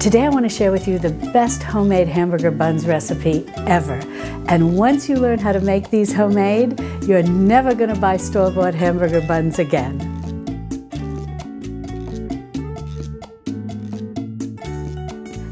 Today I want to share with you the best homemade hamburger buns recipe ever. And once you learn how to make these homemade, you're never going to buy store-bought hamburger buns again.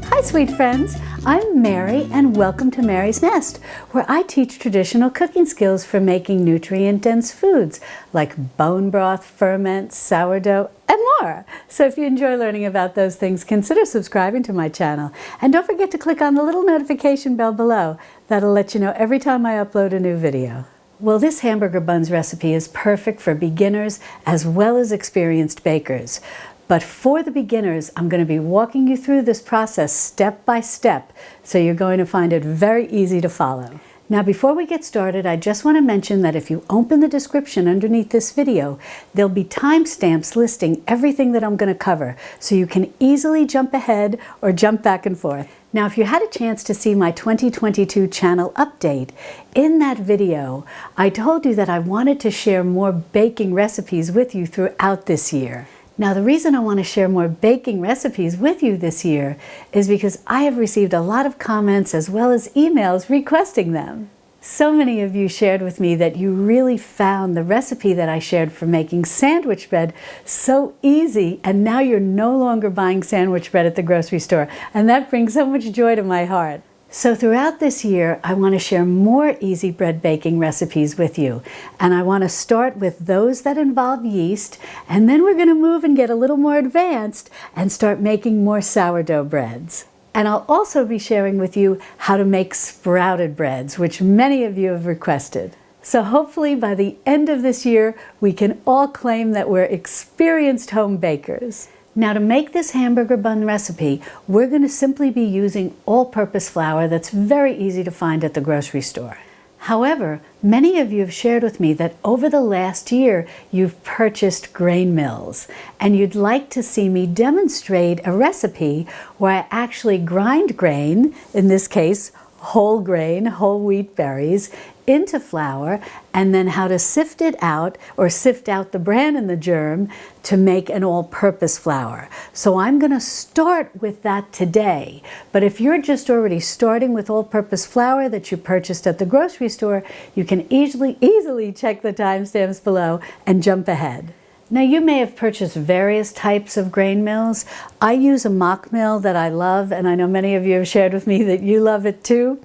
Hi sweet friends, I'm Mary and welcome to Mary's Nest, where I teach traditional cooking skills for making nutrient-dense foods like bone broth, ferment, sourdough, and more. So if you enjoy learning about those things, consider subscribing to my channel. And don't forget to click on the little notification bell below. That'll let you know every time I upload a new video. Well, this hamburger buns recipe is perfect for beginners as well as experienced bakers. But for the beginners, I'm going to be walking you through this process step by step, so you're going to find it very easy to follow. Now, before we get started, I just want to mention that if you open the description underneath this video, there'll be timestamps listing everything that I'm going to cover, so you can easily jump ahead or jump back and forth. Now, if you had a chance to see my 2022 channel update, in that video, I told you that I wanted to share more baking recipes with you throughout this year. Now, the reason I want to share more baking recipes with you this year is because I have received a lot of comments as well as emails requesting them. So many of you shared with me that you really found the recipe that I shared for making sandwich bread so easy, and now you're no longer buying sandwich bread at the grocery store, and that brings so much joy to my heart. So throughout this year, I want to share more easy bread baking recipes with you. And I want to start with those that involve yeast, and then we're going to move and get a little more advanced and start making more sourdough breads. And I'll also be sharing with you how to make sprouted breads, which many of you have requested. So hopefully by the end of this year, we can all claim that we're experienced home bakers. Now, to make this hamburger bun recipe, we're going to simply be using all-purpose flour that's very easy to find at the grocery store. However, many of you have shared with me that over the last year, you've purchased grain mills, and you'd like to see me demonstrate a recipe where I actually grind grain, in this case, whole grain, whole wheat berries, into flour, and then how to sift it out, or sift out the bran and the germ to make an all-purpose flour. So I'm going to start with that today. But if you're just already starting with all-purpose flour that you purchased at the grocery store, you can easily check the timestamps below and jump ahead. Now, you may have purchased various types of grain mills. I use a mock mill that I love, and I know many of you have shared with me that you love it too.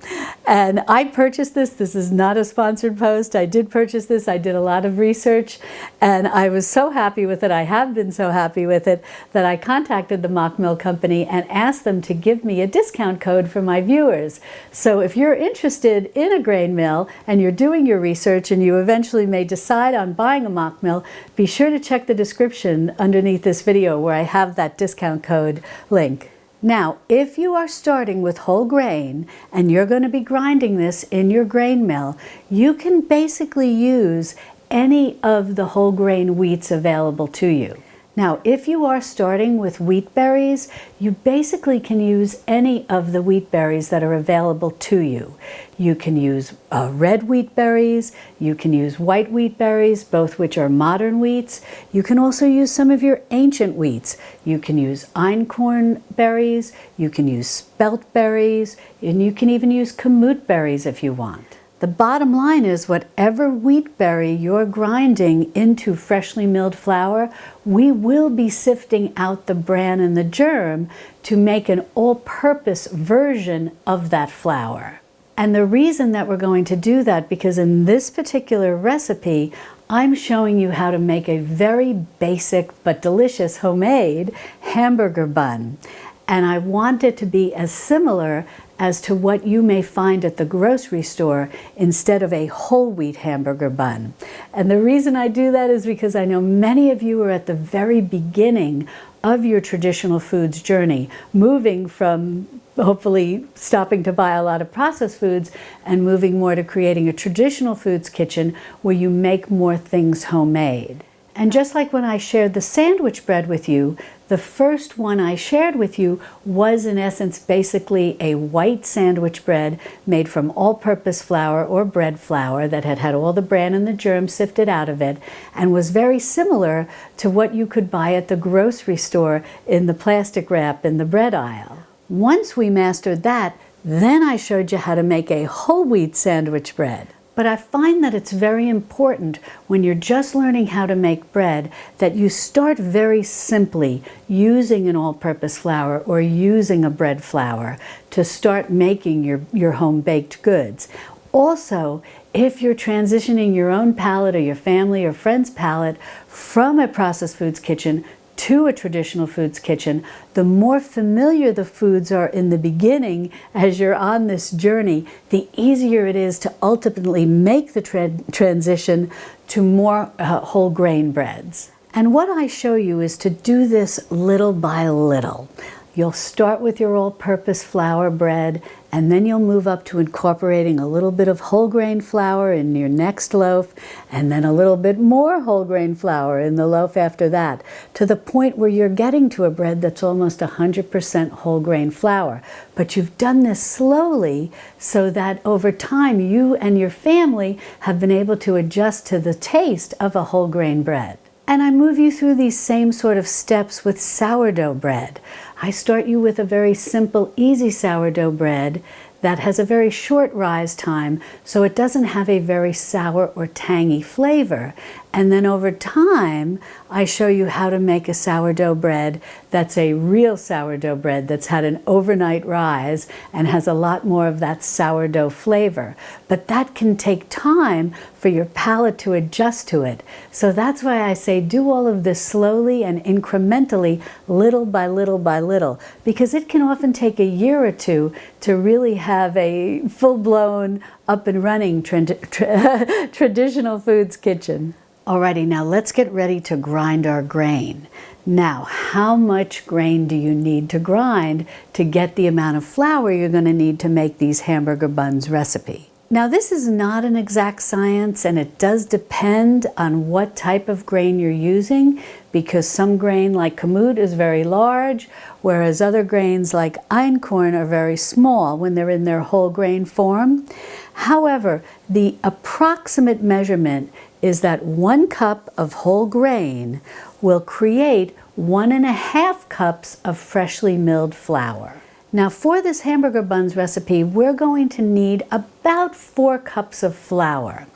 And I purchased this. This is not a sponsored post. I did purchase this. I did a lot of research, and I was so happy with it. I have been so happy with it that I contacted the mock mill company and asked them to give me a discount code for my viewers. So if you're interested in a grain mill and you're doing your research and you eventually may decide on buying a mock mill, be sure to check the description underneath this video where I have that discount code link. Now, if you are starting with whole grain and you're going to be grinding this in your grain mill, you can basically use any of the whole grain wheats available to you. Now, if you are starting with wheat berries, you basically can use any of the wheat berries that are available to you. You can use red wheat berries, you can use white wheat berries, both which are modern wheats. You can also use some of your ancient wheats. You can use einkorn berries, you can use spelt berries, and you can even use kamut berries if you want. The bottom line is whatever wheat berry you're grinding into freshly milled flour, we will be sifting out the bran and the germ to make an all-purpose version of that flour. And the reason that we're going to do that, because in this particular recipe, I'm showing you how to make a very basic but delicious homemade hamburger bun. And I want it to be as similar as to what you may find at the grocery store instead of a whole wheat hamburger bun. And the reason I do that is because I know many of you are at the very beginning of your traditional foods journey, moving from hopefully stopping to buy a lot of processed foods and moving more to creating a traditional foods kitchen where you make more things homemade. And just like when I shared the sandwich bread with you, the first one I shared with you was in essence basically a white sandwich bread made from all-purpose flour or bread flour that had had all the bran and the germ sifted out of it, and was very similar to what you could buy at the grocery store in the plastic wrap in the bread aisle. Once we mastered that, then I showed you how to make a whole wheat sandwich bread. But I find that it's very important when you're just learning how to make bread that you start very simply using an all-purpose flour or using a bread flour to start making your home-baked goods. Also, if you're transitioning your own palate or your family or friend's palate from a processed foods kitchen to a traditional foods kitchen, the more familiar the foods are in the beginning as you're on this journey, the easier it is to ultimately make the transition to more whole grain breads. And what I show you is to do this little by little. You'll start with your all-purpose flour bread, and then you'll move up to incorporating a little bit of whole grain flour in your next loaf, and then a little bit more whole grain flour in the loaf after that, to the point where you're getting to a bread that's almost 100% whole grain flour. But you've done this slowly so that over time you and your family have been able to adjust to the taste of a whole grain bread. And I move you through these same sort of steps with sourdough bread. I start you with a very simple, easy sourdough bread that has a very short rise time, so it doesn't have a very sour or tangy flavor. And then over time, I show you how to make a sourdough bread that's a real sourdough bread that's had an overnight rise and has a lot more of that sourdough flavor. But that can take time for your palate to adjust to it. So that's why I say do all of this slowly and incrementally, little by little by little, because it can often take a year or two to really have a full-blown, up and running traditional foods kitchen. Alrighty, now let's get ready to grind our grain. Now, how much grain do you need to grind to get the amount of flour you're going to need to make these hamburger buns recipe? Now, this is not an exact science, and it does depend on what type of grain you're using, because some grain like kamut is very large, whereas other grains like einkorn are very small when they're in their whole grain form. However, the approximate measurement is that 1 cup of whole grain will create 1.5 cups of freshly milled flour. Now, for this hamburger buns recipe, we're going to need about 4 cups of flour.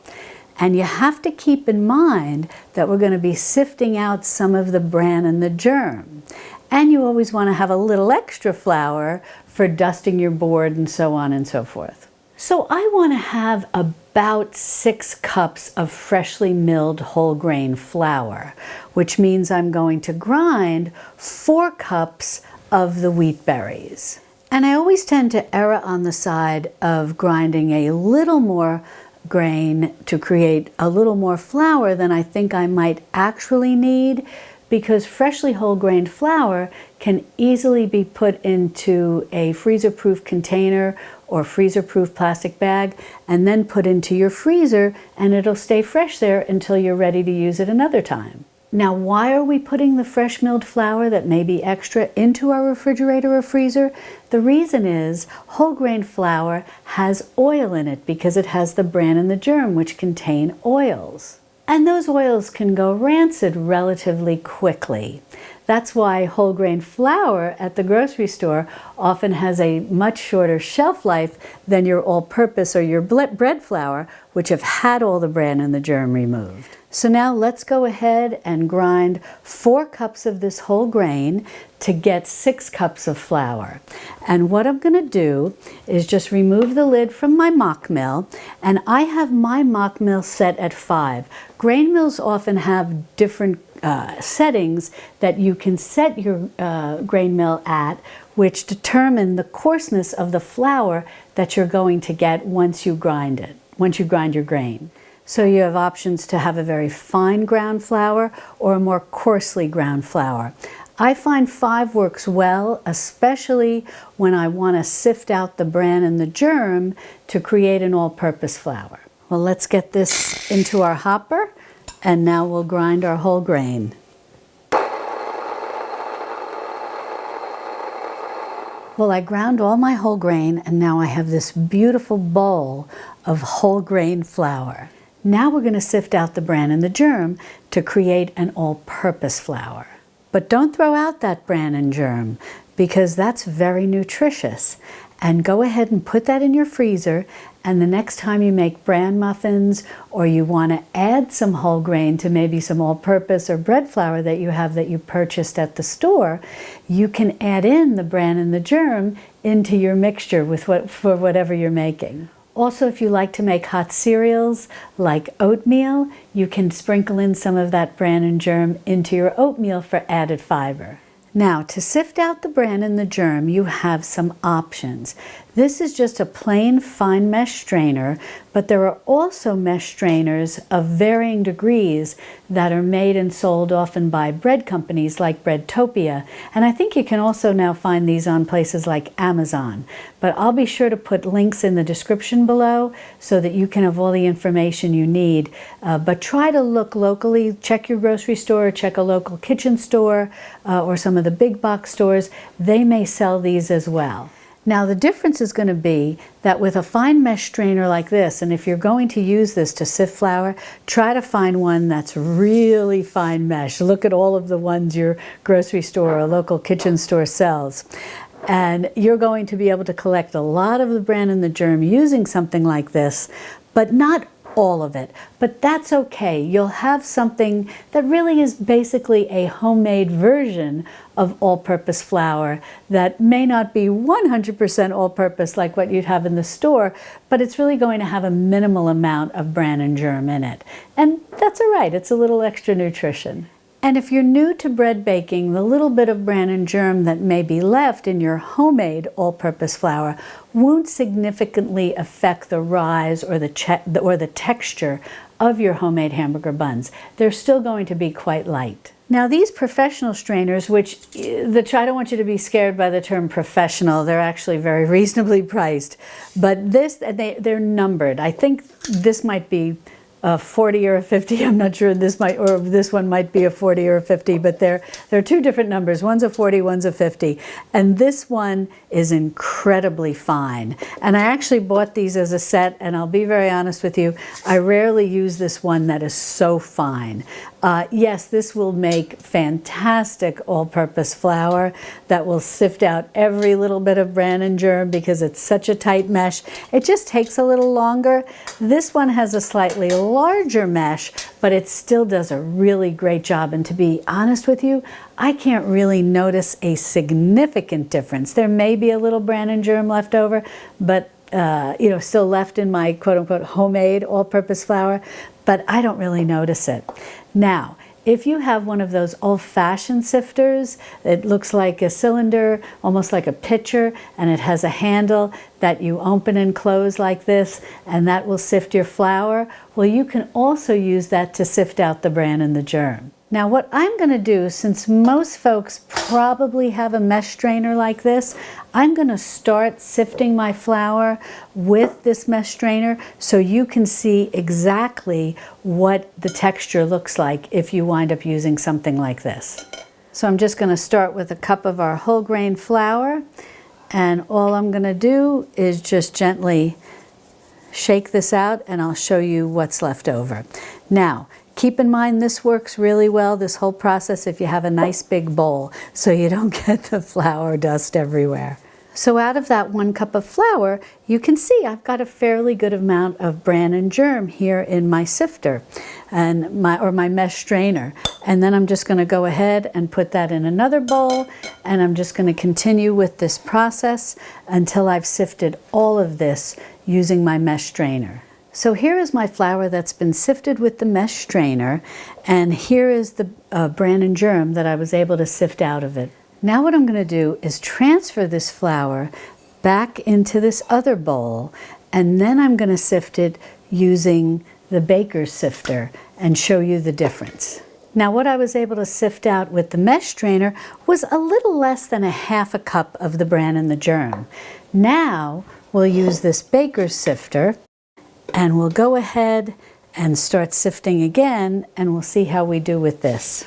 And you have to keep in mind that we're going to be sifting out some of the bran and the germ. And you always want to have a little extra flour for dusting your board and so on and so forth. So I want to have about 6 cups of freshly milled whole grain flour, which means I'm going to grind 4 cups of the wheat berries. And I always tend to err on the side of grinding a little more grain to create a little more flour than I think I might actually need, because freshly whole grain flour can easily be put into a freezer-proof container or freezer-proof plastic bag and then put into your freezer, and it'll stay fresh there until you're ready to use it another time. Now, why are we putting the fresh milled flour that may be extra into our refrigerator or freezer? The reason is whole grain flour has oil in it because it has the bran and the germ, which contain oils. And those oils can go rancid relatively quickly. That's why whole grain flour at the grocery store often has a much shorter shelf life than your all-purpose or your bread flour, which have had all the bran and the germ removed. So now let's go ahead and grind 4 cups of this whole grain to get 6 cups of flour. And what I'm going to do is just remove the lid from my mock mill, and I have my mock mill set at 5. Grain mills often have different settings that you can set your grain mill at, which determine the coarseness of the flour that you're going to get once you grind it, once you grind your grain. So you have options to have a very fine ground flour or a more coarsely ground flour. I find 5 works well, especially when I want to sift out the bran and the germ to create an all-purpose flour. Well, let's get this into our hopper, and now we'll grind our whole grain. Well, I ground all my whole grain, and now I have this beautiful bowl of whole grain flour. Now we're going to sift out the bran and the germ to create an all-purpose flour. But don't throw out that bran and germ, because that's very nutritious. And go ahead and put that in your freezer, and the next time you make bran muffins or you want to add some whole grain to maybe some all-purpose or bread flour that you have that you purchased at the store, you can add in the bran and the germ into your mixture with for whatever you're making. Also, if you like to make hot cereals like oatmeal, you can sprinkle in some of that bran and germ into your oatmeal for added fiber. Now, to sift out the bran and the germ, you have some options. This is just a plain fine mesh strainer, but there are also mesh strainers of varying degrees that are made and sold often by bread companies like Breadtopia. And I think you can also now find these on places like Amazon. But I'll be sure to put links in the description below so that you can have all the information you need. But try to look locally, check your grocery store, check a local kitchen store, or some of the big box stores. They may sell these as well. Now the difference is going to be that with a fine mesh strainer like this, and if you're going to use this to sift flour, try to find one that's really fine mesh. Look at all of the ones your grocery store or local kitchen store sells. And you're going to be able to collect a lot of the bran and the germ using something like this, but not all of it. But that's okay. You'll have something that really is basically a homemade version of all-purpose flour that may not be 100% all-purpose like what you'd have in the store, but it's really going to have a minimal amount of bran and germ in it. And that's all right. It's a little extra nutrition. And if you're new to bread baking, the little bit of bran and germ that may be left in your homemade all-purpose flour won't significantly affect the rise or the texture of your homemade hamburger buns. They're still going to be quite light. Now these professional strainers, which I don't want you to be scared by the term professional, they're actually very reasonably priced. But they're numbered. I think this might be a 40 or a 50. I'm not sure this one might be a 40 or a 50, but there are two different numbers. One's a 40, one's a 50. And this one is incredibly fine. And I actually bought these as a set, and I'll be very honest with you, I rarely use this one that is so fine. Yes, this will make fantastic all-purpose flour that will sift out every little bit of bran and germ because it's such a tight mesh. It just takes a little longer. This one has a slightly larger mesh, but it still does a really great job. And to be honest with you, I can't really notice a significant difference. There may be a little bran and germ left over, but still left in my quote-unquote homemade all-purpose flour, but I don't really notice it. Now, if you have one of those old-fashioned sifters, it looks like a cylinder, almost like a pitcher, and it has a handle that you open and close like this, and that will sift your flour, well, you can also use that to sift out the bran and the germ. Now what I'm going to do, since most folks probably have a mesh strainer like this, I'm going to start sifting my flour with this mesh strainer so you can see exactly what the texture looks like if you wind up using something like this. So I'm just going to start with a cup of our whole grain flour, and all I'm going to do is just gently shake this out, and I'll show you what's left over. Now, keep in mind this works really well, this whole process, if you have a nice big bowl, so you don't get the flour dust everywhere. So out of that 1 cup of flour, you can see I've got a fairly good amount of bran and germ here in my sifter and my mesh strainer. And then I'm just going to go ahead and put that in another bowl, and I'm just going to continue with this process until I've sifted all of this using my mesh strainer. So here is my flour that's been sifted with the mesh strainer, and here is the bran and germ that I was able to sift out of it. Now what I'm going to do is transfer this flour back into this other bowl, and then I'm going to sift it using the baker's sifter and show you the difference. Now what I was able to sift out with the mesh strainer was a little less than a half a cup of the bran and the germ. Now we'll use this baker's sifter, and we'll go ahead and start sifting again, and we'll see how we do with this.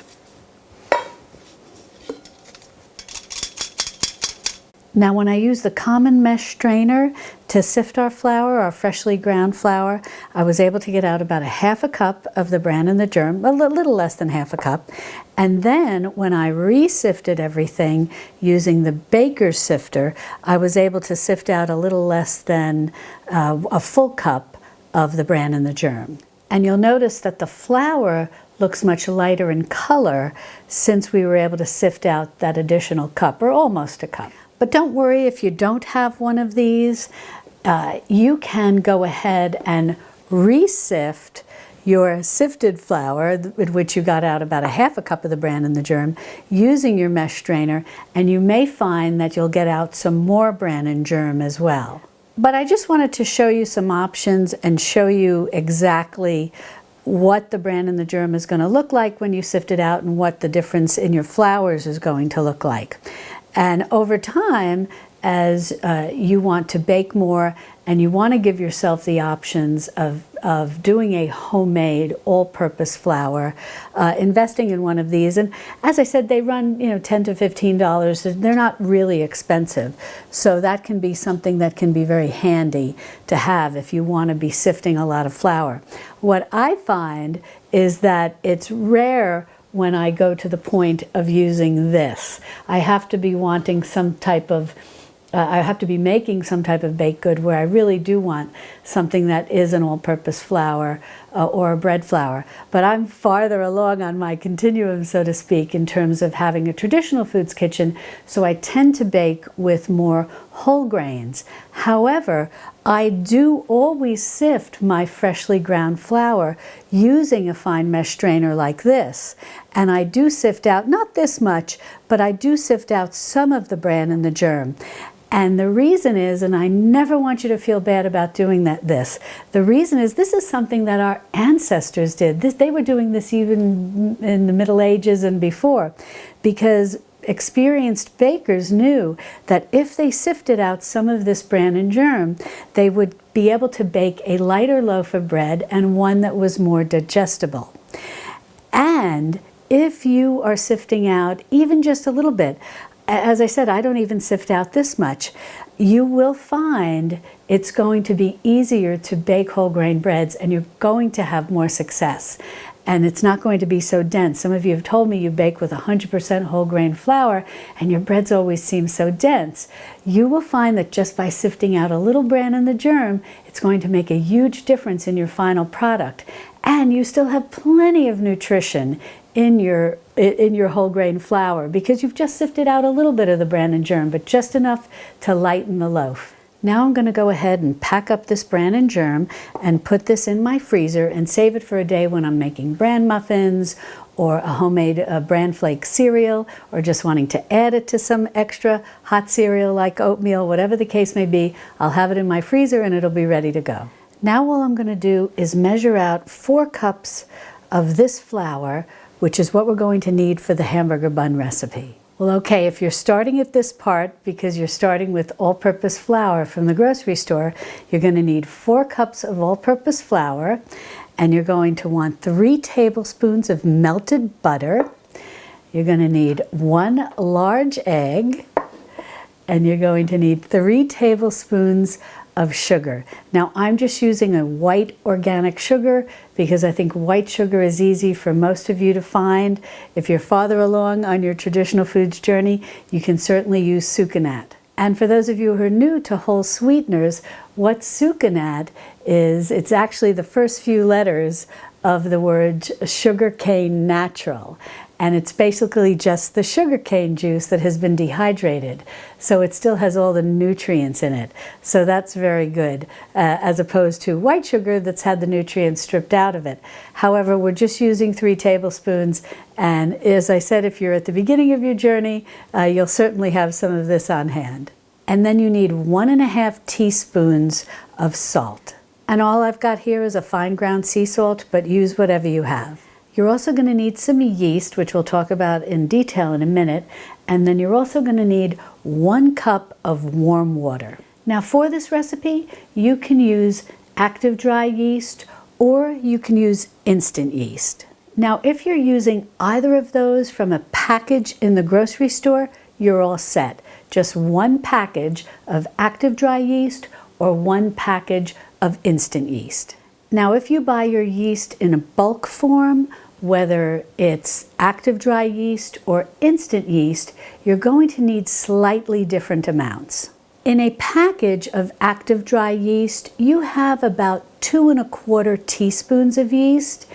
Now when I use the common mesh strainer to sift our flour, our freshly ground flour, I was able to get out about a half a cup of the bran and the germ, a little less than half a cup. And then when I re-sifted everything using the baker's sifter, I was able to sift out a little less than a full cup of the bran and the germ. And you'll notice that the flour looks much lighter in color since we were able to sift out that additional cup, or almost a cup. But don't worry if you don't have one of these. You can go ahead and re-sift your sifted flour, with which you got out about a half a cup of the bran and the germ, using your mesh strainer, and you may find that you'll get out some more bran and germ as well. But I just wanted to show you some options and show you exactly what the bran and the germ is going to look like when you sift it out, and what the difference in your flours is going to look like. And over time, as you want to bake more and you want to give yourself the options of doing a homemade all-purpose flour, investing in one of these, and as I said, they run $10 to $15. They're not really expensive, so that can be something that can be very handy to have if you want to be sifting a lot of flour. What I find is that it's rare when I go to the point of using this. I have to be wanting some type of I have to be making some type of baked good where I really do want something that is an all-purpose flour or a bread flour. But I'm farther along on my continuum, so to speak, in terms of having a traditional foods kitchen, so I tend to bake with more whole grains. However, I do always sift my freshly ground flour using a fine mesh strainer like this. And I do sift out, not this much, but I do sift out some of the bran and the germ. And the reason is, and I never want you to feel bad about doing the reason is this is something that our ancestors did. They were doing this even in the Middle Ages and before, because experienced bakers knew that if they sifted out some of this bran and germ, they would be able to bake a lighter loaf of bread and one that was more digestible. And if you are sifting out even just a little bit, as I said, I don't even sift out this much, you will find it's going to be easier to bake whole grain breads, and you're going to have more success. And it's not going to be so dense. Some of you have told me you bake with 100% whole grain flour and your breads always seem so dense. You will find that just by sifting out a little bran and the germ, it's going to make a huge difference in your final product. And you still have plenty of nutrition in your whole grain flour, because you've just sifted out a little bit of the bran and germ, but just enough to lighten the loaf. Now I'm going to go ahead and pack up this bran and germ and put this in my freezer and save it for a day when I'm making bran muffins or a homemade bran flake cereal, or just wanting to add it to some extra hot cereal like oatmeal, whatever the case may be. I'll have it in my freezer and it'll be ready to go. Now all I'm going to do is measure out 4 cups of this flour, which is what we're going to need for the hamburger bun recipe. Well, okay, if you're starting at this part because you're starting with all-purpose flour from the grocery store, you're going to need 4 cups of all-purpose flour, and you're going to want 3 tablespoons of melted butter. You're going to need 1 large egg, and you're going to need 3 tablespoons of sugar. Now I'm just using a white organic sugar because I think white sugar is easy for most of you to find. If you're farther along on your traditional foods journey, you can certainly use sucanat. And for those of you who are new to whole sweeteners, what sucanat is, it's actually the first few letters of the word sugarcane natural. And it's basically just the sugarcane juice that has been dehydrated. So it still has all the nutrients in it. So that's very good, as opposed to white sugar that's had the nutrients stripped out of it. However, we're just using 3 tablespoons. And as I said, if you're at the beginning of your journey, you'll certainly have some of this on hand. And then you need 1½ teaspoons of salt. And all I've got here is a fine ground sea salt, but use whatever you have. You're also going to need some yeast, which we'll talk about in detail in a minute, and then you're also going to need 1 cup of warm water. Now for this recipe, you can use active dry yeast or you can use instant yeast. Now if you're using either of those from a package in the grocery store, you're all set. just one package of active dry yeast or one package of instant yeast. Now, if you buy your yeast in a bulk form, whether it's active dry yeast or instant yeast, you're going to need slightly different amounts. In a package of active dry yeast, you have about 2 1/4 teaspoons of yeast.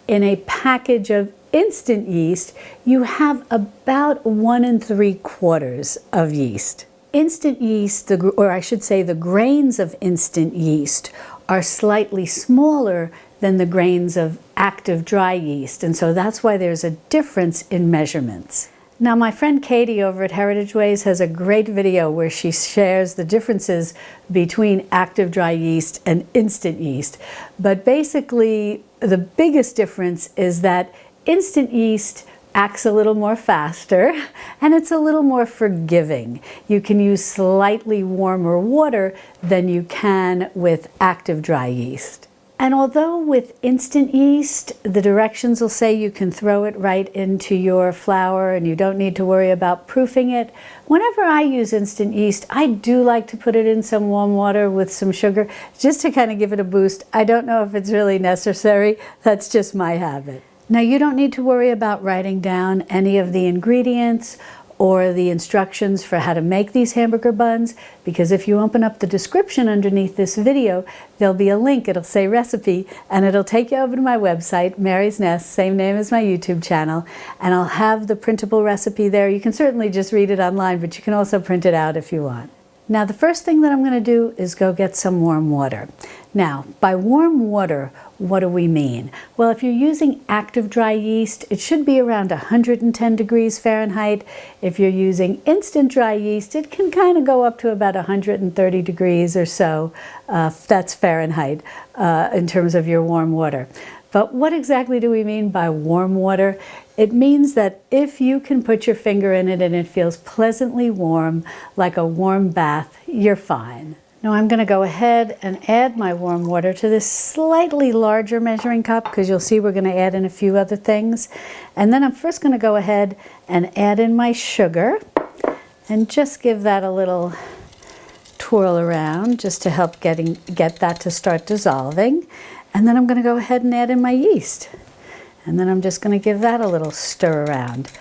In a package of instant yeast, you have about 1 3/4 of yeast. Instant yeast, or I should say the grains of instant yeast, are slightly smaller than the grains of active dry yeast, and so that's why there's a difference in measurements. Now, my friend Katie over at Heritage Ways has a great video where she shares the differences between active dry yeast and instant yeast. But basically, the biggest difference is that instant yeast acts a little more faster and it's a little more forgiving. You can use slightly warmer water than you can with active dry yeast. And although with instant yeast, the directions will say you can throw it right into your flour and you don't need to worry about proofing it, whenever I use instant yeast, I do like to put it in some warm water with some sugar just to kind of give it a boost. I don't know if it's really necessary. That's just my habit. Now, you don't need to worry about writing down any of the ingredients or the instructions for how to make these hamburger buns, because if you open up the description underneath this video, there'll be a link. It'll say recipe, and it'll take you over to my website, Mary's Nest, same name as my YouTube channel, and I'll have the printable recipe there. You can certainly just read it online, but you can also print it out if you want. Now, the first thing that I'm going to do is go get some warm water. Now, by warm water, what do we mean? Well, if you're using active dry yeast, it should be around 110 degrees Fahrenheit. If you're using instant dry yeast, it can kind of go up to about 130 degrees or so. That's Fahrenheit in terms of your warm water. But what exactly do we mean by warm water? It means that if you can put your finger in it and it feels pleasantly warm, like a warm bath, you're fine. Now I'm going to go ahead and add my warm water to this slightly larger measuring cup, because you'll see we're going to add in a few other things. And then I'm first going to go ahead and add in my sugar and just give that a little twirl around just to help get that to start dissolving. And then I'm going to go ahead and add in my yeast. And then I'm just going to give that a little stir around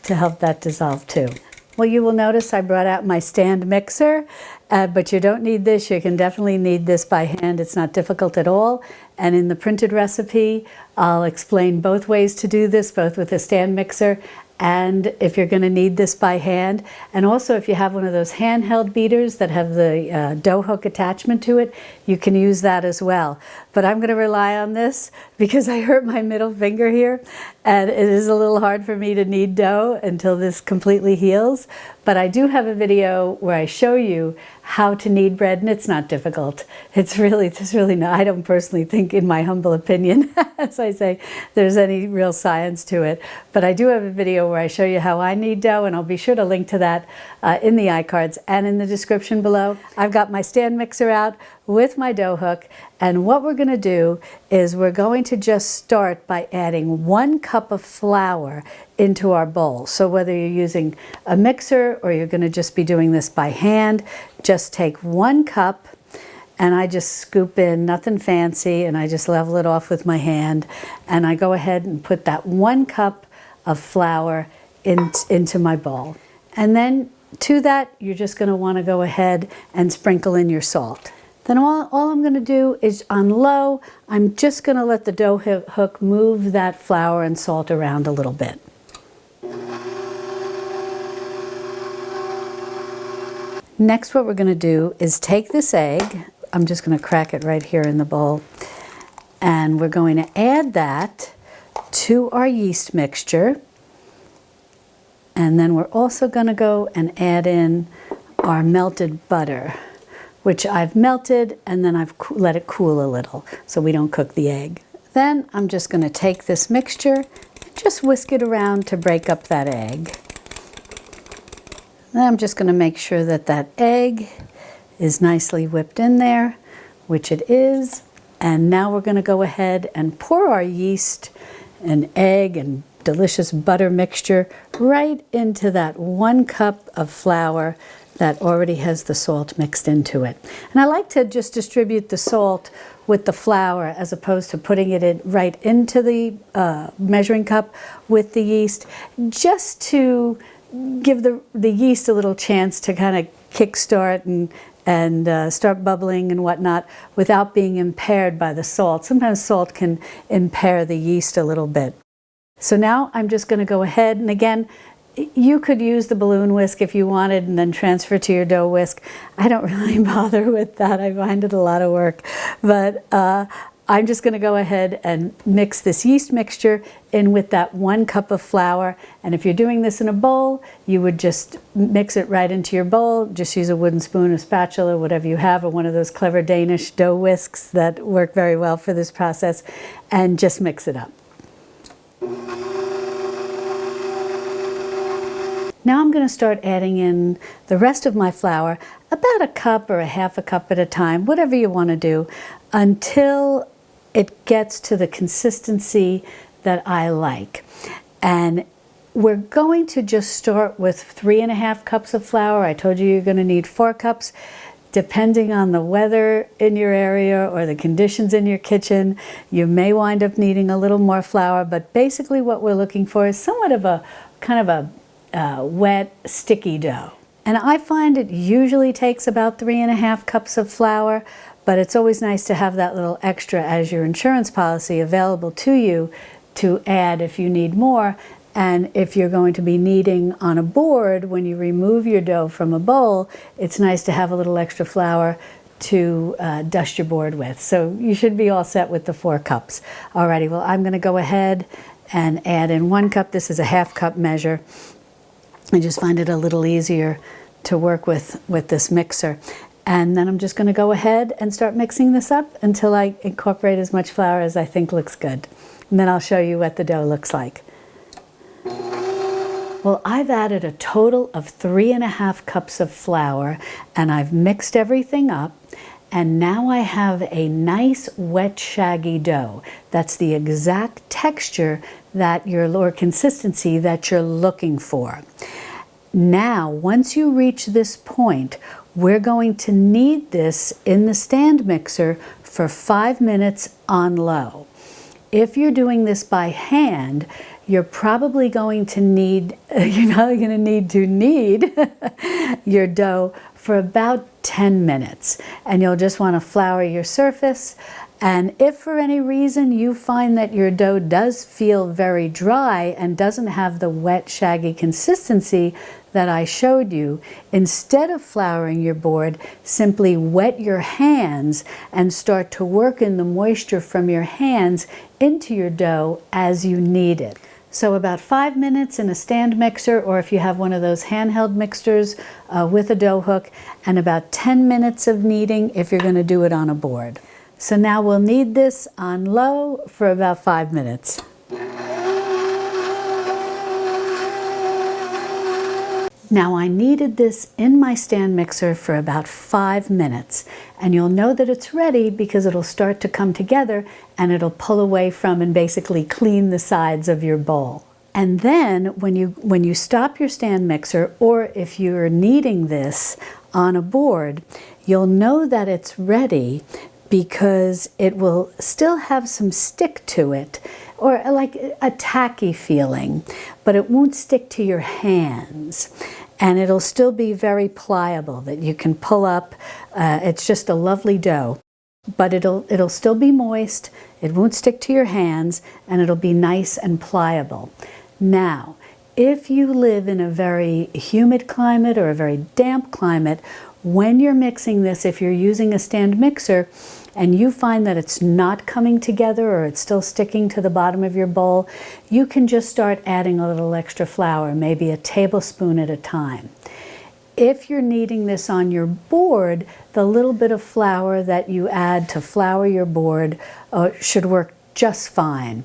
to help that dissolve too. Well, you will notice I brought out my stand mixer, but you don't need this. You can definitely knead this by hand. It's not difficult at all. And in the printed recipe, I'll explain both ways to do this, both with a stand mixer and if you're going to knead this by hand. And also, if you have one of those handheld beaters that have the dough hook attachment to it, you can use that as well. But I'm going to rely on this because I hurt my middle finger here, and it is a little hard for me to knead dough until this completely heals. But I do have a video where I show you how to knead bread, and it's not difficult. There's really not, I don't personally think, in my humble opinion, as I say, there's any real science to it. But I do have a video where I show you how I knead dough, and I'll be sure to link to that in the iCards and in the description below. I've got my stand mixer out with my dough hook, and what we're going to do is we're going to just start by adding 1 cup of flour into our bowl. So whether you're using a mixer or you're going to just be doing this by hand, just take 1 cup, and I just scoop in, nothing fancy, and I just level it off with my hand, and I go ahead and put that 1 cup of flour into my bowl. And then to that, you're just going to want to go ahead and sprinkle in your salt. Then all I'm going to do is, on low, I'm just going to let the dough hook move that flour and salt around a little bit. Next, what we're going to do is take this egg, I'm just going to crack it right here in the bowl, and we're going to add that to our yeast mixture. And then we're also going to go and add in our melted butter, which I've melted and then I've let it cool a little so we don't cook the egg. Then I'm just going to take this mixture and just whisk it around to break up that egg. Then I'm just going to make sure that that egg is nicely whipped in there, which it is. And now we're going to go ahead and pour our yeast and egg and delicious butter mixture right into that 1 cup of flour that already has the salt mixed into it. And I like to just distribute the salt with the flour as opposed to putting it in right into the measuring cup with the yeast, just to give the yeast a little chance to kind of kickstart and start bubbling and whatnot without being impaired by the salt. Sometimes salt can impair the yeast a little bit. So now I'm just going to go ahead, and again, you could use the balloon whisk if you wanted and then transfer to your dough whisk. I don't really bother with that. I find it a lot of work. But I'm just going to go ahead and mix this yeast mixture in with that 1 cup of flour. And if you're doing this in a bowl, you would just mix it right into your bowl. Just use a wooden spoon, a spatula, whatever you have, or one of those clever Danish dough whisks that work very well for this process, and just mix it up. Now I'm going to start adding in the rest of my flour, about a cup or a half a cup at a time, whatever you want to do, until it gets to the consistency that I like. And we're going to just start with 3.5 cups of flour. I told you you're going to need 4 cups. Depending on the weather in your area or the conditions in your kitchen, you may wind up needing a little more flour, but basically what we're looking for is somewhat of a kind of a wet, sticky dough. And I find it usually takes about 3.5 cups of flour, but it's always nice to have that little extra as your insurance policy available to you to add if you need more. And if you're going to be kneading on a board, when you remove your dough from a bowl, it's nice to have a little extra flour to dust your board with. So you should be all set with the 4 cups. Alrighty, well, I'm going to go ahead and add in 1 cup. This is a half cup measure. I just find it a little easier to work with this mixer. And then I'm just going to go ahead and start mixing this up until I incorporate as much flour as I think looks good. And then I'll show you what the dough looks like. Well, I've added a total of 3.5 cups of flour, and I've mixed everything up. And now I have a nice wet shaggy dough. That's the exact texture that or consistency that you're looking for. Now, once you reach this point, we're going to knead this in the stand mixer for 5 minutes on low. If you're doing this by hand, you're probably going to need, knead your dough for about 10 minutes. And you'll just want to flour your surface. And if for any reason you find that your dough does feel very dry and doesn't have the wet, shaggy consistency that I showed you, instead of flouring your board, simply wet your hands and start to work in the moisture from your hands into your dough as you knead it. So about 5 minutes in a stand mixer, or if you have one of those handheld mixers with a dough hook, and about 10 minutes of kneading if you're going to do it on a board. So now we'll knead this on low for about 5 minutes. Now I kneaded this in my stand mixer for about 5 minutes, and you'll know that it's ready because it'll start to come together and it'll pull away from and basically clean the sides of your bowl. And then when you stop your stand mixer, or if you're kneading this on a board, you'll know that it's ready because it will still have some stick to it, or like a tacky feeling, but it won't stick to your hands. And it'll still be very pliable that you can pull up. It's just a lovely dough, but it'll still be moist. It won't stick to your hands, and it'll be nice and pliable. Now, if you live in a very humid climate or a very damp climate, when you're mixing this, if you're using a stand mixer and you find that it's not coming together or it's still sticking to the bottom of your bowl, you can just start adding a little extra flour, maybe a tablespoon at a time. If you're kneading this on your board, the little bit of flour that you add to flour your board should work just fine.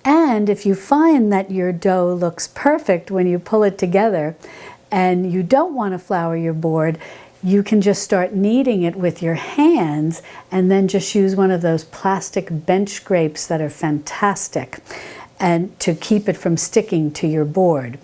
And if you find that your dough looks perfect when you pull it together and you don't want to flour your board, you can just start kneading it with your hands and then just use one of those plastic bench scrapes that are fantastic and to keep it from sticking to your board.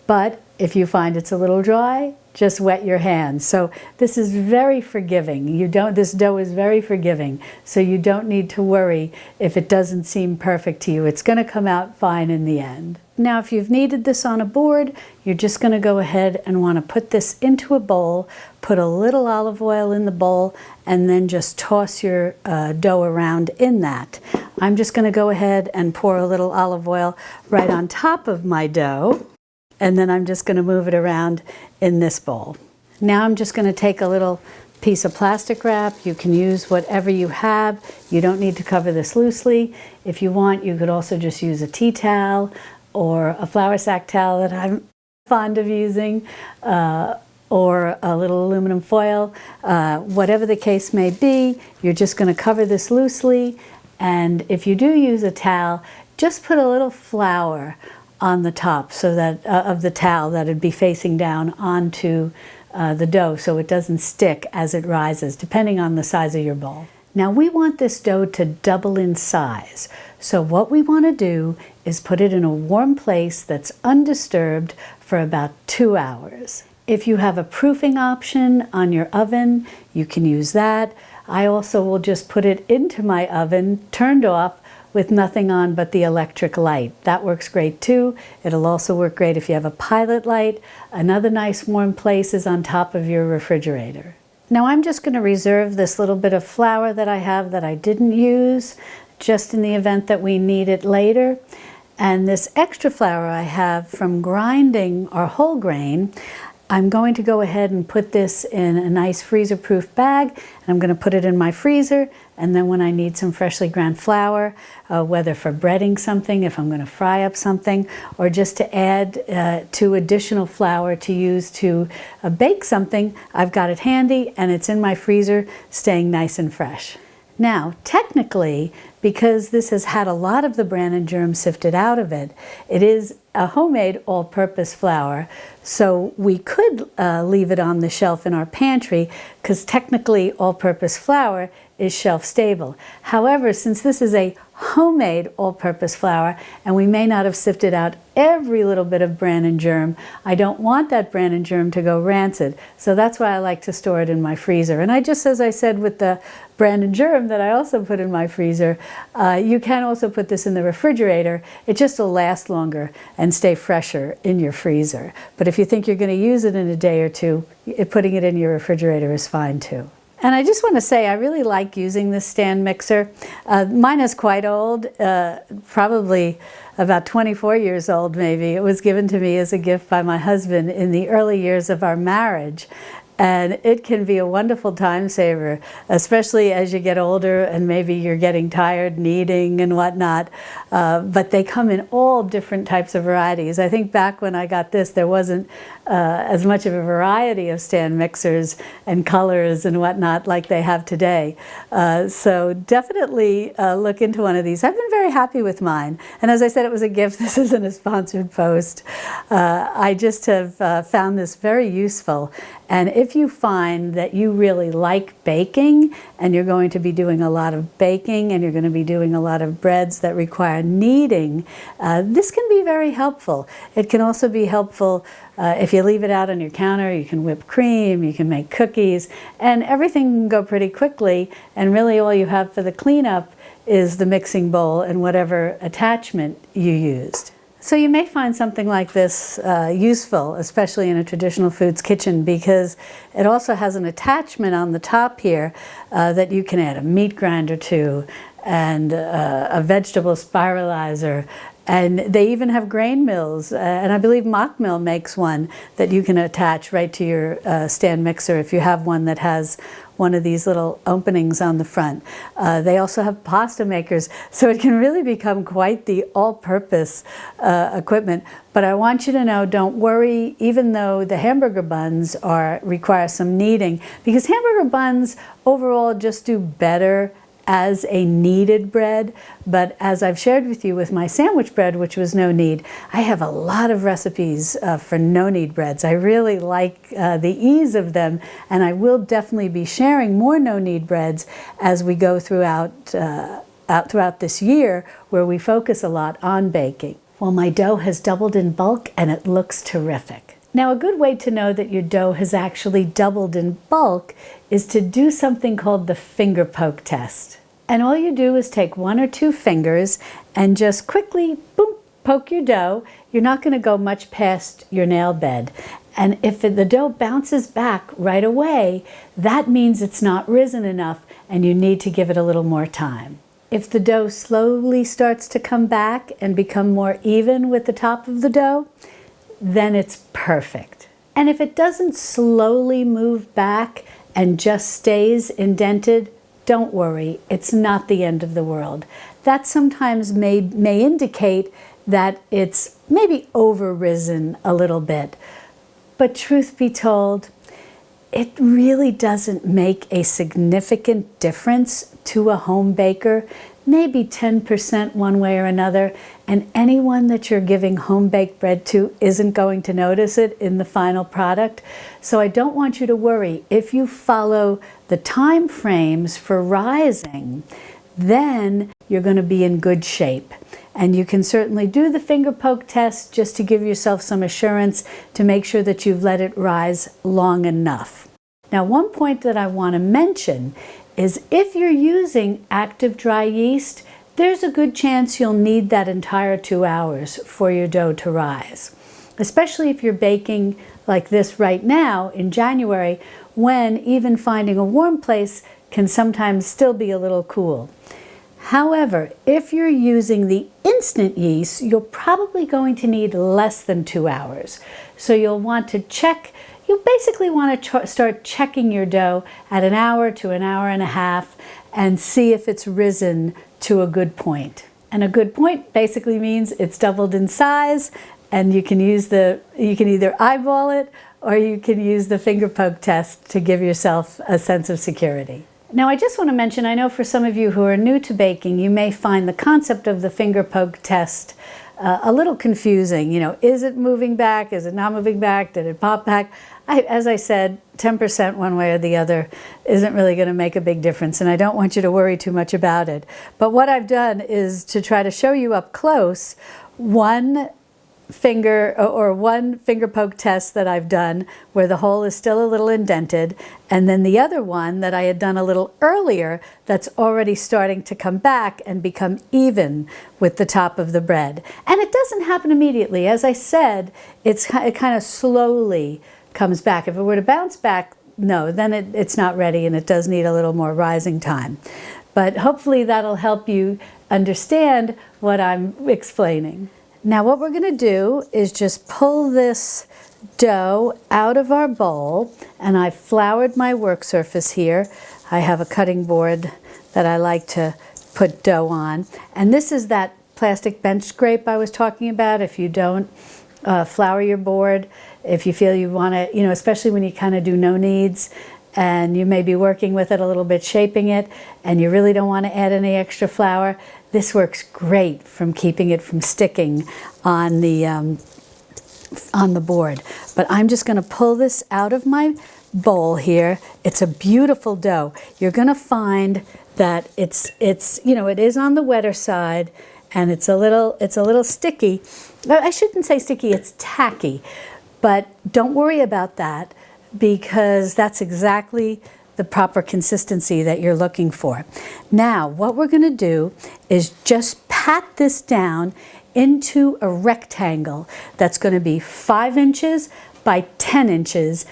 But if you find it's a little dry, just wet your hands. So this is very forgiving. This dough is very forgiving, so you don't need to worry if it doesn't seem perfect to you. It's going to come out fine in the end. Now, if you've kneaded this on a board, you're just going to go ahead and want to put this into a bowl, put a little olive oil in the bowl, and then just toss your dough around in that. I'm just going to go ahead and pour a little olive oil right on top of my dough, and then I'm just going to move it around in this bowl. Now I'm just going to take a little piece of plastic wrap. You can use whatever you have. You don't need to cover this loosely. If you want, you could also just use a tea towel or a flour sack towel that I'm fond of using, or a little aluminum foil. Whatever the case may be, you're just going to cover this loosely, and if you do use a towel, just put a little flour on the top so that of the towel that it'd be facing down onto the dough so it doesn't stick as it rises, depending on the size of your bowl. Now we want this dough to double in size, so what we want to do is put it in a warm place that's undisturbed for about 2 hours. If you have a proofing option on your oven, you can use that. I also will just put it into my oven, turned off, with nothing on but the electric light. That works great too. It'll also work great if you have a pilot light. Another nice warm place is on top of your refrigerator. Now I'm just going to reserve this little bit of flour that I have that I didn't use, just in the event that we need it later. And this extra flour I have from grinding our whole grain, I'm going to go ahead and put this in a nice freezer-proof bag, and I'm going to put it in my freezer, and then when I need some freshly ground flour, whether for breading something, if I'm going to fry up something, or just to add to additional flour to use to bake something, I've got it handy and it's in my freezer, staying nice and fresh. Now, technically, because this has had a lot of the bran and germ sifted out of it, it is a homemade all-purpose flour, so we could leave it on the shelf in our pantry, because technically all-purpose flour is shelf-stable. However, since this is a homemade all-purpose flour, and we may not have sifted out every little bit of bran and germ, I don't want that bran and germ to go rancid, so that's why I like to store it in my freezer. And as I said with the bran and germ that I also put in my freezer, you can also put this in the refrigerator. It just will last longer and stay fresher in your freezer. But if you think you're going to use it in a day or two, putting it in your refrigerator is fine too. And I just want to say I really like using this stand mixer. Mine is quite old, probably about 24 years old maybe. It was given to me as a gift by my husband in the early years of our marriage. And it can be a wonderful time saver, especially as you get older and maybe you're getting tired kneading and whatnot. But they come in all different types of varieties. I think back when I got this, there wasn't as much of a variety of stand mixers and colors and whatnot like they have today. So definitely look into one of these. I've been very happy with mine. And as I said, it was a gift. This isn't a sponsored post. I just have found this very useful. And if you find that you really like baking and you're going to be doing a lot of baking and you're going to be doing a lot of breads that require kneading, this can be very helpful. It can also be helpful if you leave it out on your counter. You can whip cream, you can make cookies, and everything can go pretty quickly, and really all you have for the cleanup is the mixing bowl and whatever attachment you used. So you may find something like this useful, especially in a traditional foods kitchen, because it also has an attachment on the top here that you can add a meat grinder to, and a vegetable spiralizer. And they even have grain mills, and I believe Mock Mill makes one that you can attach right to your stand mixer if you have one that has one of these little openings on the front. They also have pasta makers, so it can really become quite the all-purpose equipment. But I want you to know, don't worry, even though the hamburger buns require some kneading, because hamburger buns overall just do better as a kneaded bread. But as I've shared with you with my sandwich bread, which was no knead, I have a lot of recipes for no knead breads. I really like the ease of them, and I will definitely be sharing more no knead breads as we go throughout this year, where we focus a lot on baking. Well, my dough has doubled in bulk and it looks terrific. Now, a good way to know that your dough has actually doubled in bulk is to do something called the finger poke test. And all you do is take 1 or 2 fingers and just quickly, boom, poke your dough. You're not going to go much past your nail bed. And if the dough bounces back right away, that means it's not risen enough and you need to give it a little more time. If the dough slowly starts to come back and become more even with the top of the dough, then it's perfect. And if it doesn't slowly move back and just stays indented, don't worry, it's not the end of the world. That sometimes may indicate that it's maybe over-risen a little bit. But truth be told, it really doesn't make a significant difference to a home baker, maybe 10% one way or another, and anyone that you're giving home-baked bread to isn't going to notice it in the final product. So I don't want you to worry. If you follow the time frames for rising, then you're going to be in good shape. And you can certainly do the finger poke test just to give yourself some assurance to make sure that you've let it rise long enough. Now, one point that I want to mention is if you're using active dry yeast, there's a good chance you'll need that entire 2 hours for your dough to rise, especially if you're baking like this right now in January, when even finding a warm place can sometimes still be a little cool. However, if you're using the instant yeast, you're probably going to need less than 2 hours. So you'll want to check. You basically want to start checking your dough at 1 hour to 1.5 hours and see if it's risen to a good point. And a good point basically means it's doubled in size, and you can either eyeball it or you can use the finger poke test to give yourself a sense of security. Now, I just want to mention, I know for some of you who are new to baking, you may find the concept of the finger poke test a little confusing. You know, is it moving back? Is it not moving back? Did it pop back? As I said, 10% one way or the other isn't really going to make a big difference, and I don't want you to worry too much about it. But what I've done is to try to show you up close one finger poke test that I've done where the hole is still a little indented, and then the other one that I had done a little earlier that's already starting to come back and become even with the top of the bread. And it doesn't happen immediately. As I said, it kind of slowly comes back. If it were to bounce back, no, then it's not ready and it does need a little more rising time. But hopefully that'll help you understand what I'm explaining. Now what we're going to do is just pull this dough out of our bowl, and I've floured my work surface here. I have a cutting board that I like to put dough on, and this is that plastic bench scrape I was talking about. If you don't flour your board, if you feel you want to, especially when you kind of do no needs and you may be working with it a little bit, shaping it, and you really don't want to add any extra flour, this works great from keeping it from sticking on the board. But I'm just going to pull this out of my bowl here. It's a beautiful dough. You're going to find that it is on the wetter side, and it's a little sticky. I shouldn't say sticky, it's tacky. But don't worry about that, because that's exactly the proper consistency that you're looking for. Now, what we're going to do is just pat this down into a rectangle that's going to be 5 inches by 10 inches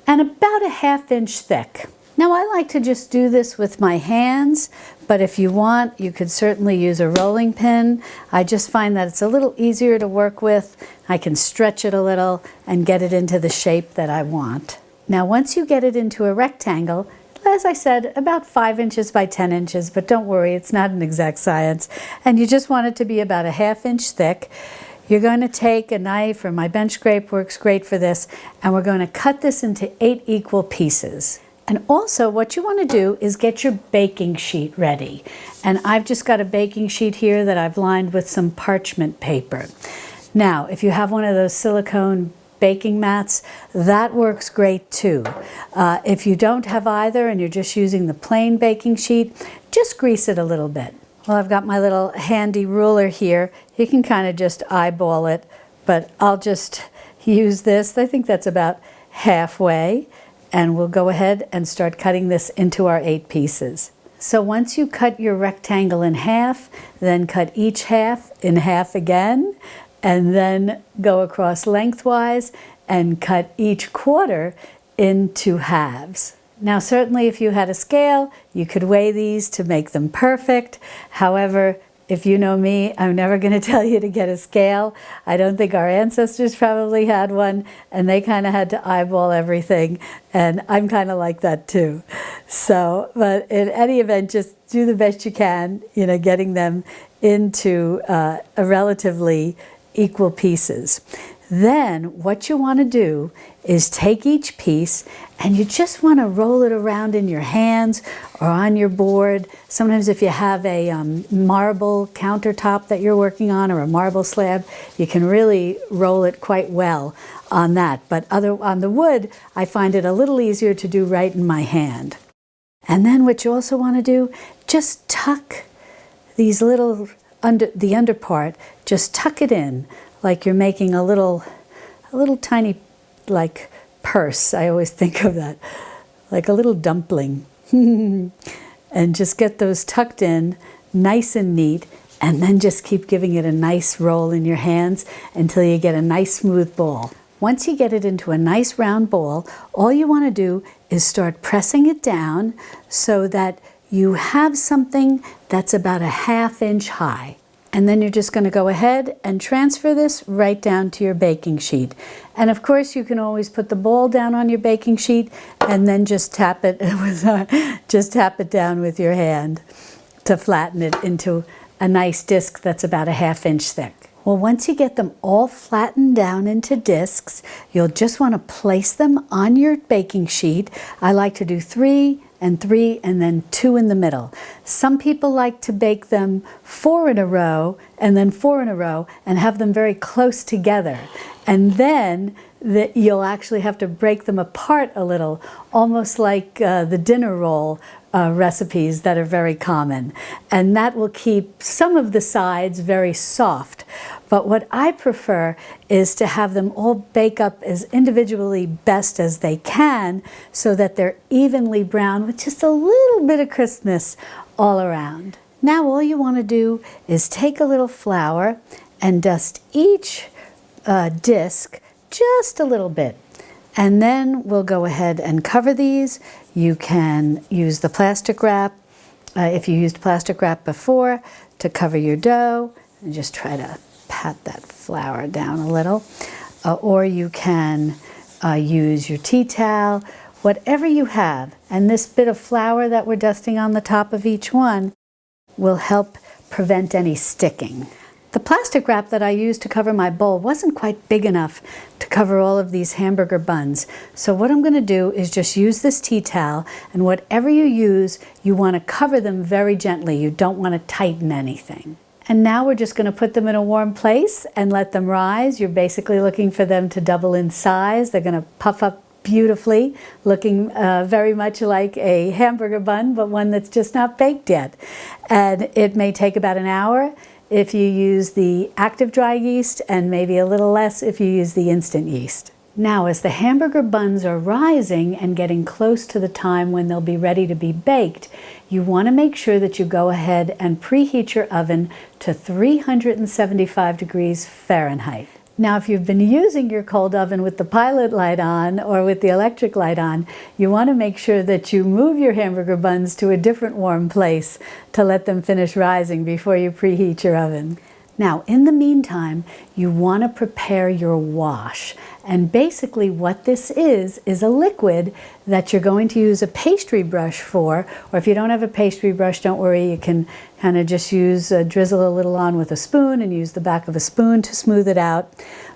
and about a 1/2 inch thick. Now, I like to just do this with my hands, but if you want, you could certainly use a rolling pin. I just find that it's a little easier to work with. I can stretch it a little and get it into the shape that I want. Now, once you get it into a rectangle, as I said, about 5 inches by 10 inches, but don't worry, it's not an exact science, and you just want it to be about a 1/2 inch thick. You're going to take a knife, or my bench scrape works great for this, and we're going to cut this into 8 equal pieces. And also, what you want to do is get your baking sheet ready. And I've just got a baking sheet here that I've lined with some parchment paper. Now, if you have one of those silicone baking mats, that works great too. If you don't have either and you're just using the plain baking sheet, just grease it a little bit. Well, I've got my little handy ruler here. You can kind of just eyeball it, but I'll just use this. I think that's about halfway, and we'll go ahead and start cutting this into our 8 pieces. So once you cut your rectangle in half, then cut each half in half again, and then go across lengthwise and cut each quarter into halves. Now certainly if you had a scale, you could weigh these to make them perfect. However, if you know me, I'm never going to tell you to get a scale. I don't think our ancestors probably had one, and they kind of had to eyeball everything, and I'm kind of like that too. So, but in any event, just do the best you can, getting them into a relatively equal pieces. Then what you want to do is take each piece and you just want to roll it around in your hands or on your board. Sometimes if you have a marble countertop that you're working on or a marble slab, you can really roll it quite well on that. But on the wood, I find it a little easier to do right in my hand. And then what you also want to do, just tuck these little, the under part, just tuck it in like you're making a little tiny, like, purse. I always think of that, like a little dumpling. And just get those tucked in, nice and neat, and then just keep giving it a nice roll in your hands until you get a nice smooth ball. Once you get it into a nice round ball, all you want to do is start pressing it down so that you have something that's about a ½ inch high. And then you're just going to go ahead and transfer this right down to your baking sheet. And of course you can always put the ball down on your baking sheet and then just tap it down with your hand to flatten it into a nice disc that's about a ½ inch thick. Well, once you get them all flattened down into discs, you'll just want to place them on your baking sheet. I like to do 3 and 3 and then 2 in the middle. Some people like to bake them 4 in a row and then 4 in a row and have them very close together. And then you'll actually have to break them apart a little, almost like the dinner roll recipes that are very common. And that will keep some of the sides very soft. But what I prefer is to have them all bake up as individually best as they can so that they're evenly brown with just a little bit of crispness all around. Now all you want to do is take a little flour and dust each disc just a little bit. And then we'll go ahead and cover these. You can use the plastic wrap, if you used plastic wrap before, to cover your dough. And just try to pat that flour down a little. Or you can use your tea towel, whatever you have. And this bit of flour that we're dusting on the top of each one will help prevent any sticking. The plastic wrap that I used to cover my bowl wasn't quite big enough to cover all of these hamburger buns. So what I'm going to do is just use this tea towel, and whatever you use, you want to cover them very gently. You don't want to tighten anything. And now we're just going to put them in a warm place and let them rise. You're basically looking for them to double in size. They're going to puff up beautifully, looking very much like a hamburger bun, but one that's just not baked yet. And it may take about an hour if you use the active dry yeast, and maybe a little less if you use the instant yeast. Now, as the hamburger buns are rising and getting close to the time when they'll be ready to be baked, you want to make sure that you go ahead and preheat your oven to 375 degrees Fahrenheit. Now, if you've been using your cold oven with the pilot light on or with the electric light on, you want to make sure that you move your hamburger buns to a different warm place to let them finish rising before you preheat your oven. Now, in the meantime, you want to prepare your wash. And basically what this is a liquid that you're going to use a pastry brush for, or if you don't have a pastry brush, don't worry, you can kind of just drizzle a little on with a spoon and use the back of a spoon to smooth it out.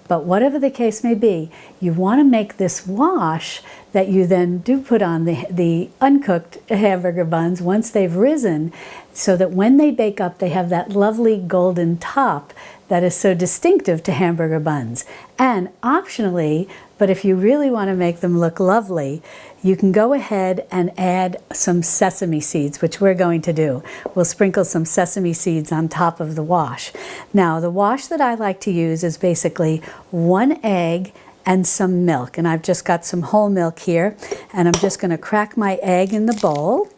But whatever the case may be, you want to make this wash that you then do put on the uncooked hamburger buns once they've risen, so that when they bake up, they have that lovely golden top that is so distinctive to hamburger buns. And optionally, but if you really want to make them look lovely, you can go ahead and add some sesame seeds, which we're going to do. We'll sprinkle some sesame seeds on top of the wash. Now, the wash that I like to use is basically 1 egg and some milk. And I've just got some whole milk here, and I'm just going to crack my egg in the bowl.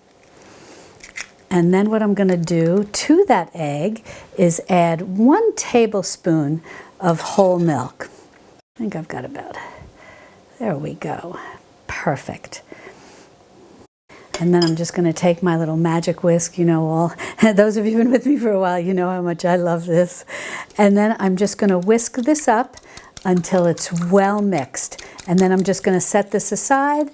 And then what I'm going to do to that egg is add 1 tablespoon of whole milk. I think I've got about, there we go. Perfect. And then I'm just going to take my little magic whisk, you know, all those of you who've been with me for a while, you know how much I love this. And then I'm just going to whisk this up until it's well mixed. And then I'm just going to set this aside,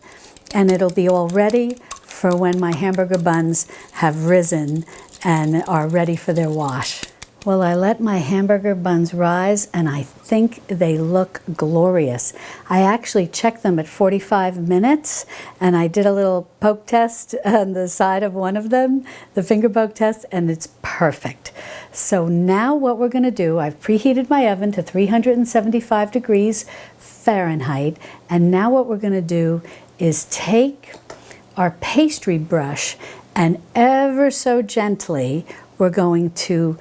and it'll be all ready for when my hamburger buns have risen and are ready for their wash. Well, I let my hamburger buns rise, and I think they look glorious. I actually checked them at 45 minutes, and I did a little poke test on the side of one of them, the finger poke test, and it's perfect. So now what we're going to do, I've preheated my oven to 375 degrees Fahrenheit, and now what we're going to do is take our pastry brush, and ever so gently we're going to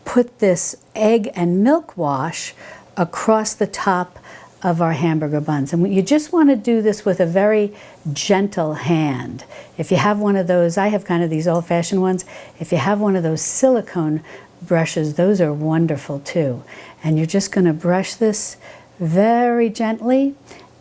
put this egg and milk wash across the top of our hamburger buns. And you just want to do this with a very gentle hand. If you have one of those, I have kind of these old-fashioned ones. If you have one of those silicone brushes, those are wonderful too. And you're just going to brush this very gently,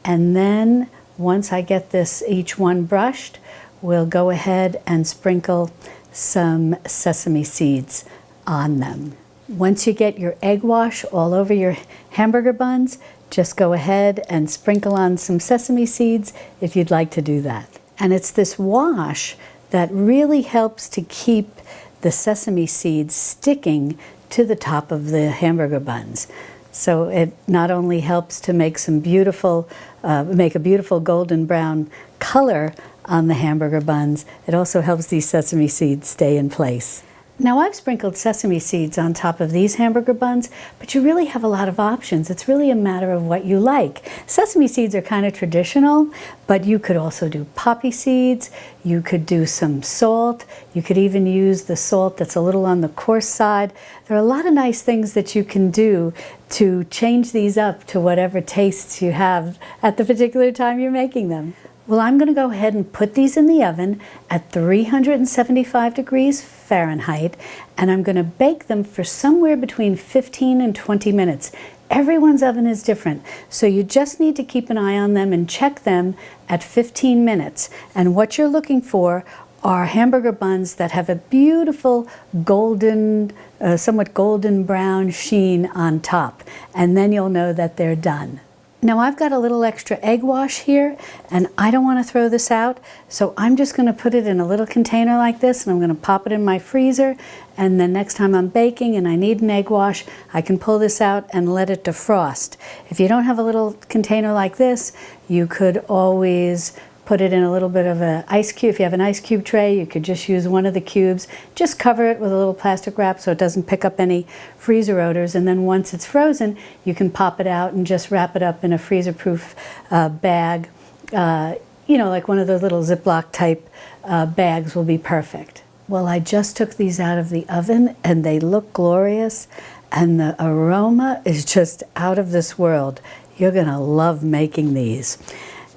and then once I get this each one brushed, we'll go ahead and sprinkle some sesame seeds on them. Once you get your egg wash all over your hamburger buns, just go ahead and sprinkle on some sesame seeds if you'd like to do that. And it's this wash that really helps to keep the sesame seeds sticking to the top of the hamburger buns. So it not only helps to make some beautiful, make a beautiful golden brown color on the hamburger buns, it also helps these sesame seeds stay in place. Now, I've sprinkled sesame seeds on top of these hamburger buns, but you really have a lot of options. It's really a matter of what you like. Sesame seeds are kind of traditional, but you could also do poppy seeds. You could do some salt. You could even use the salt that's a little on the coarse side. There are a lot of nice things that you can do to change these up to whatever tastes you have at the particular time you're making them. Well, I'm going to go ahead and put these in the oven at 375 degrees Fahrenheit, and I'm going to bake them for somewhere between 15 and 20 minutes. Everyone's oven is different, so you just need to keep an eye on them and check them at 15 minutes. And what you're looking for are hamburger buns that have a beautiful golden, somewhat golden brown sheen on top, and then you'll know that they're done. Now, I've got a little extra egg wash here, and I don't want to throw this out, so I'm just going to put it in a little container like this, and I'm going to pop it in my freezer, and then next time I'm baking and I need an egg wash, I can pull this out and let it defrost. If you don't have a little container like this, you could always put it in a little bit of an ice cube. If you have an ice cube tray, you could just use one of the cubes. Just cover it with a little plastic wrap so it doesn't pick up any freezer odors. And then once it's frozen, you can pop it out and just wrap it up in a freezer-proof bag. You know, like one of those little Ziploc type bags will be perfect. Well, I just took these out of the oven, and they look glorious. And the aroma is just out of this world. You're going to love making these.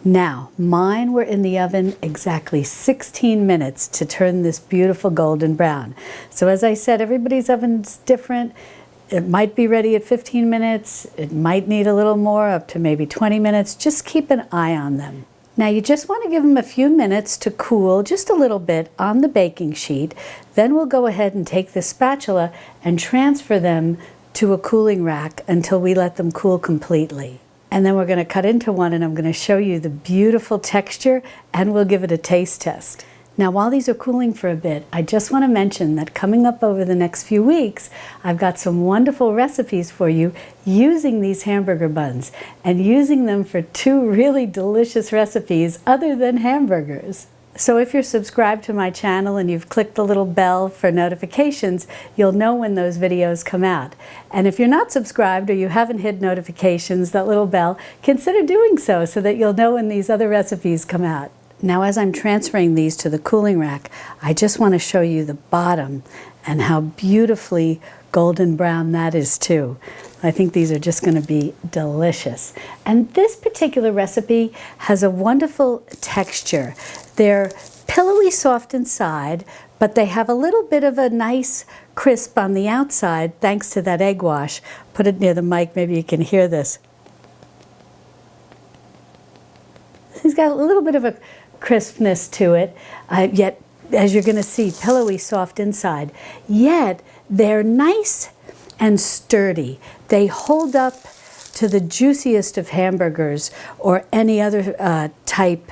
Now, mine were in the oven exactly 16 minutes to turn this beautiful golden brown. So as I said, everybody's oven's different. It might be ready at 15 minutes. It might need a little more, up to maybe 20 minutes. Just keep an eye on them. Now, you just want to give them a few minutes to cool just a little bit on the baking sheet. Then we'll go ahead and take the spatula and transfer them to a cooling rack until we let them cool completely. And then we're going to cut into one, and I'm going to show you the beautiful texture, and we'll give it a taste test. Now, while these are cooling for a bit, I just want to mention that coming up over the next few weeks, I've got some wonderful recipes for you using these hamburger buns, and using them for 2 really delicious recipes other than hamburgers. So if you're subscribed to my channel and you've clicked the little bell for notifications, you'll know when those videos come out. And if you're not subscribed or you haven't hit notifications, that little bell, consider doing so that you'll know when these other recipes come out. Now as I'm transferring these to the cooling rack, I just want to show you the bottom and how beautifully golden brown that is too. I think these are just going to be delicious. And this particular recipe has a wonderful texture. They're pillowy soft inside, but they have a little bit of a nice crisp on the outside thanks to that egg wash. Put it near the mic, maybe you can hear this. It's got a little bit of a crispness to it, yet as you're going to see, pillowy soft inside. Yet they're nice and sturdy. They hold up to the juiciest of hamburgers or any other type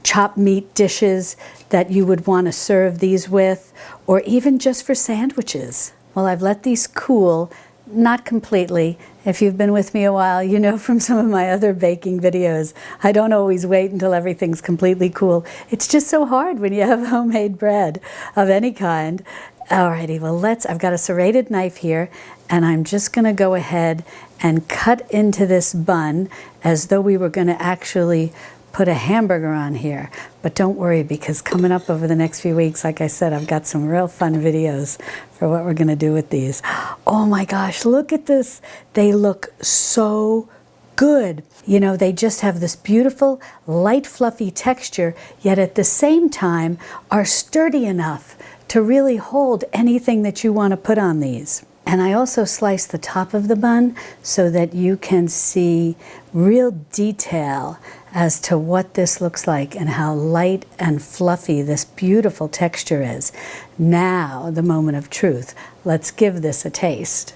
chopped meat dishes that you would want to serve these with, or even just for sandwiches. Well, I've let these cool, not completely. If you've been with me a while, you know from some of my other baking videos, I don't always wait until everything's completely cool. It's just so hard when you have homemade bread of any kind. Alrighty, well I've got a serrated knife here, and I'm just going to go ahead and cut into this bun as though we were going to actually put a hamburger on here. But don't worry, because coming up over the next few weeks, like I said, I've got some real fun videos for what we're going to do with these. Oh my gosh, look at this. They look so good. You know, they just have this beautiful, light, fluffy texture, yet at the same time are sturdy enough to really hold anything that you want to put on these. And I also slice the top of the bun so that you can see real detail as to what this looks like and how light and fluffy this beautiful texture is. Now, the moment of truth. Let's give this a taste.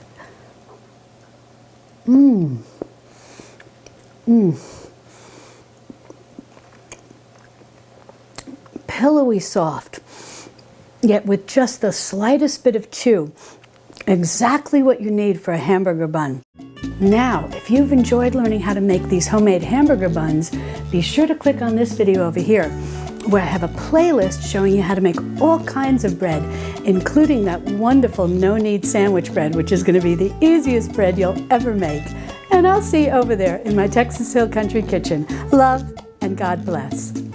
Mmm. Mmm. Pillowy soft, yet with just the slightest bit of chew. Exactly what you need for a hamburger bun. Now, if you've enjoyed learning how to make these homemade hamburger buns, be sure to click on this video over here, where I have a playlist showing you how to make all kinds of bread, including that wonderful no-knead sandwich bread, which is going to be the easiest bread you'll ever make. And I'll see you over there in my Texas Hill Country Kitchen. Love and God bless.